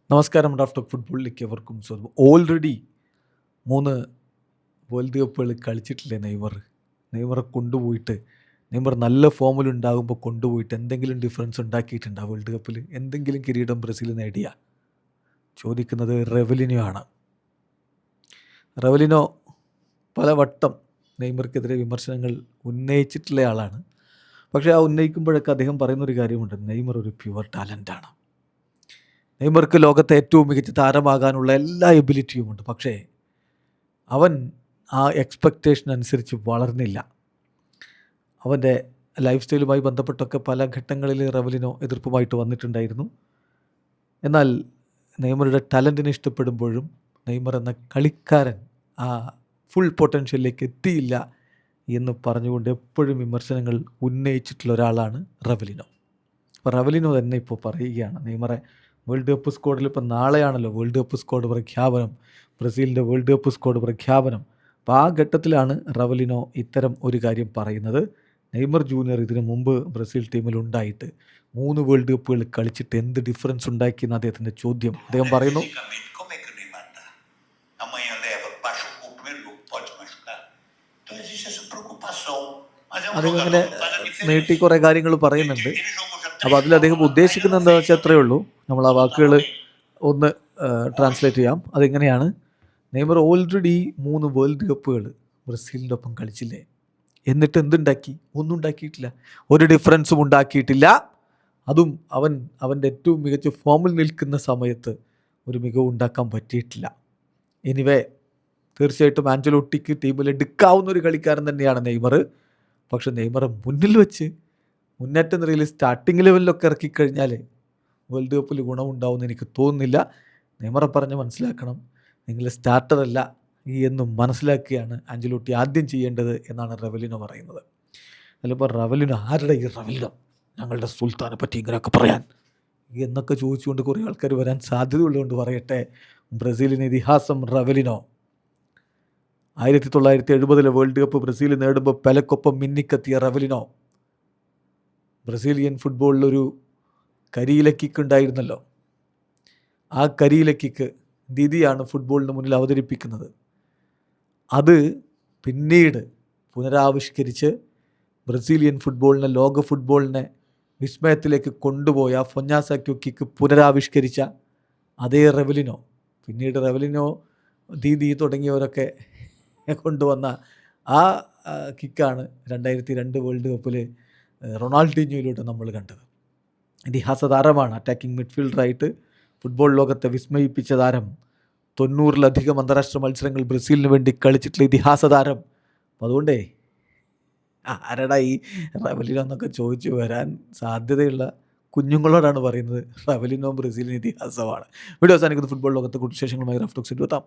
നമസ്കാരം. Raf talk ഫുട്ബോളിലേക്ക് എവർക്കും സ്വാഗതം. ഓൾറെഡി 3 വേൾഡ് കപ്പുകൾ കളിച്ചിട്ടില്ലേ നെയ്മറെ കൊണ്ടുപോയിട്ട് നെയ്മർ നല്ല ഫോമിലുണ്ടാകുമ്പോൾ കൊണ്ടുപോയിട്ട് എന്തെങ്കിലും ഡിഫറൻസ് ഉണ്ടാക്കിയിട്ടുണ്ടോ വേൾഡ് കപ്പിൽ? എന്തെങ്കിലും കിരീടം ബ്രസീൽ നേടിയ? ചോദിക്കുന്നത് റെവലിനോ ആണ്. റെവലിനോ പലവട്ടം നെയ്മർക്കെതിരെ വിമർശനങ്ങൾ ഉന്നയിച്ചിട്ടുള്ള ആളാണ്. പക്ഷേ ആ ഉന്നയിക്കുമ്പോഴൊക്കെ അദ്ദേഹം പറയുന്നൊരു കാര്യമുണ്ട്: നെയ്മർ ഒരു പ്യുവർ ടാലൻ്റാണ്. നെയ്മർക്ക് ലോകത്തെ ഏറ്റവും മികച്ച താരമാകാനുള്ള എല്ലാ എബിലിറ്റിയുമുണ്ട്. പക്ഷേ അവൻ ആ എക്സ്പെക്റ്റേഷൻ അനുസരിച്ച് വളർന്നില്ല. അവൻ്റെ ലൈഫ് സ്റ്റൈലുമായി ബന്ധപ്പെട്ടൊക്കെ പല ഘട്ടങ്ങളിൽ റെവലിനോ എതിർപ്പുമായിട്ട് വന്നിട്ടുണ്ടായിരുന്നു. എന്നാൽ നെയ്മറുടെ ടാലൻറ്റിനെ ഇഷ്ടപ്പെടുമ്പോഴും നെയ്മർ എന്ന കളിക്കാരൻ ആ ഫുൾ പൊട്ടൻഷ്യലിലേക്ക് എത്തിയില്ല എന്ന് പറഞ്ഞുകൊണ്ട് എപ്പോഴും വിമർശനങ്ങൾ ഉന്നയിച്ചിട്ടുള്ള ഒരാളാണ് റെവലിനോ. അപ്പോൾ റെവലിനോ തന്നെ ഇപ്പോൾ പറയുകയാണ്, നെയ്മറെ വേൾഡ് കപ്പ് സ്ക്വാഡിൽ ഇപ്പോൾ നാളെയാണല്ലോ വേൾഡ് കപ്പ് സ്ക്വാഡ് പ്രഖ്യാപനം, ബ്രസീലിൻ്റെ വേൾഡ് കപ്പ് സ്ക്വാഡ് പ്രഖ്യാപനം. അപ്പോൾ ആ ഘട്ടത്തിലാണ് റെവലിനോ ഇത്തരം ഒരു കാര്യം പറയുന്നത്. നെയ്മർ ജൂനിയർ ഇതിനു മുമ്പ് ബ്രസീൽ ടീമിൽ ഉണ്ടായിട്ട് 3 വേൾഡ് കപ്പുകൾ കളിച്ചിട്ട് എന്ത് ഡിഫറൻസ് ഉണ്ടാക്കിയെന്ന് അദ്ദേഹത്തിൻ്റെ ചോദ്യം. അദ്ദേഹം പറയുന്നു, അദ്ദേഹം ഇങ്ങനെ നീട്ടി കുറേ കാര്യങ്ങൾ പറയുന്നുണ്ട്. അപ്പോൾ അതിൽ അദ്ദേഹം ഉദ്ദേശിക്കുന്നത് എന്താണെന്ന് വെച്ചാൽ അത്രയേ ഉള്ളൂ. നമ്മൾ ആ വാക്കുകൾ ഒന്ന് ട്രാൻസ്ലേറ്റ് ചെയ്യാം. അതെങ്ങനെയാണ്: നെയ്മർ ഓൾറെഡി 3 വേൾഡ് കപ്പുകൾ ബ്രസീലിൻ്റെ ഒപ്പം കളിച്ചില്ലേ, എന്നിട്ട് എന്തുണ്ടാക്കി? ഒന്നും ഉണ്ടാക്കിയിട്ടില്ല, ഒരു ഡിഫറൻസും ഉണ്ടാക്കിയിട്ടില്ല. അതും അവൻ്റെ ഏറ്റവും മികച്ച ഫോമിൽ നിൽക്കുന്ന സമയത്ത് ഒരു മികവ് ഉണ്ടാക്കാൻ പറ്റിയിട്ടില്ല. എനിവേ, തീർച്ചയായിട്ടും ആഞ്ചലോട്ടിക്ക് ടീമിൽ എടുക്കാവുന്ന ഒരു കളിക്കാരൻ തന്നെയാണ് നെയ്മർ. പക്ഷെ നെയ്മറെ മുന്നിൽ വെച്ച് മുന്നേറ്റ നിരയിൽ സ്റ്റാർട്ടിംഗ് ലെവലിലൊക്കെ ഇറക്കിക്കഴിഞ്ഞാൽ വേൾഡ് കപ്പിൽ ഗുണമുണ്ടാവുമെന്ന് എനിക്ക് തോന്നുന്നില്ല. നെയ്മറെ പറഞ്ഞ് മനസ്സിലാക്കണം, നിങ്ങൾ സ്റ്റാർട്ടറല്ല എന്ന് മനസ്സിലാക്കുകയാണ് ആഞ്ചലോട്ടി ആദ്യം ചെയ്യേണ്ടത് എന്നാണ് റെവലിനോ പറയുന്നത്. അതിലിപ്പോൾ റെവലിനോ, ആരുടെ ഈ റെവലിനോ, ഞങ്ങളുടെ സുൽത്താനെ പറ്റി ഇങ്ങനെയൊക്കെ പറയാൻ എന്നൊക്കെ ചോദിച്ചുകൊണ്ട് കുറേ ആൾക്കാർ വരാൻ സാധ്യതയുള്ളതുകൊണ്ട് പറയട്ടെ. ബ്രസീലിന് ഇതിഹാസം റെവലിനോ. 1970 വേൾഡ് കപ്പ് ബ്രസീൽ നേടുമ്പോൾ പെലക്കൊപ്പം മിന്നിക്കെത്തിയ റെവലിനോ ബ്രസീലിയൻ ഫുട്ബോളിലൊരു കരിയില കിക്ക് ഉണ്ടായിരുന്നല്ലോ. ആ കരിയില കിക്ക് ദിദിയാണ് ഫുട്ബോളിന് മുന്നിൽ അവതരിപ്പിക്കുന്നത്. അത് പിന്നീട് പുനരാവിഷ്കരിച്ച് ബ്രസീലിയൻ ഫുട്ബോളിനെ, ലോക ഫുട്ബോളിനെ വിസ്മയത്തിലേക്ക് കൊണ്ടുപോയ ഫൊഞ്ഞാസാക്യോ കിക്ക് പുനരാവിഷ്കരിച്ച അതേ റെവലിനോ, പിന്നീട് റെവലിനോ, ദീദി തുടങ്ങിയവരൊക്കെ കൊണ്ടുവന്ന ആ കിക്കാണ് 2002 വേൾഡ് കപ്പിൽ റൊണാൾഡീഞ്ഞോയിലൂടെ നമ്മൾ കണ്ടത്. ഇതിഹാസ താരമാണ്. അറ്റാക്കിംഗ് മിഡ്ഫീൽഡറായിട്ട് ഫുട്ബോൾ ലോകത്തെ വിസ്മയിപ്പിച്ച താരം. 90-ലധികം അന്താരാഷ്ട്ര മത്സരങ്ങൾ ബ്രസീലിന് വേണ്ടി കളിച്ചിട്ടുള്ള ഇതിഹാസ താരം. അപ്പോൾ അതുകൊണ്ടേ ആരടാ ഈ റെവലിനോ എന്നൊക്കെ ചോദിച്ചു വരാൻ സാധ്യതയുള്ള കുഞ്ഞുങ്ങളോടാണ് പറയുന്നത്, റെവലിനോ ബ്രസീലിന് ഇതിഹാസമാണ്. വീഡിയോ അവസാനിക്കുന്നത് ഫുട്ബോൾ ലോകത്തെ കൂടുതൽ വിശേഷങ്ങളുമായി റാഫ് ടോക്സിൽ എത്താം.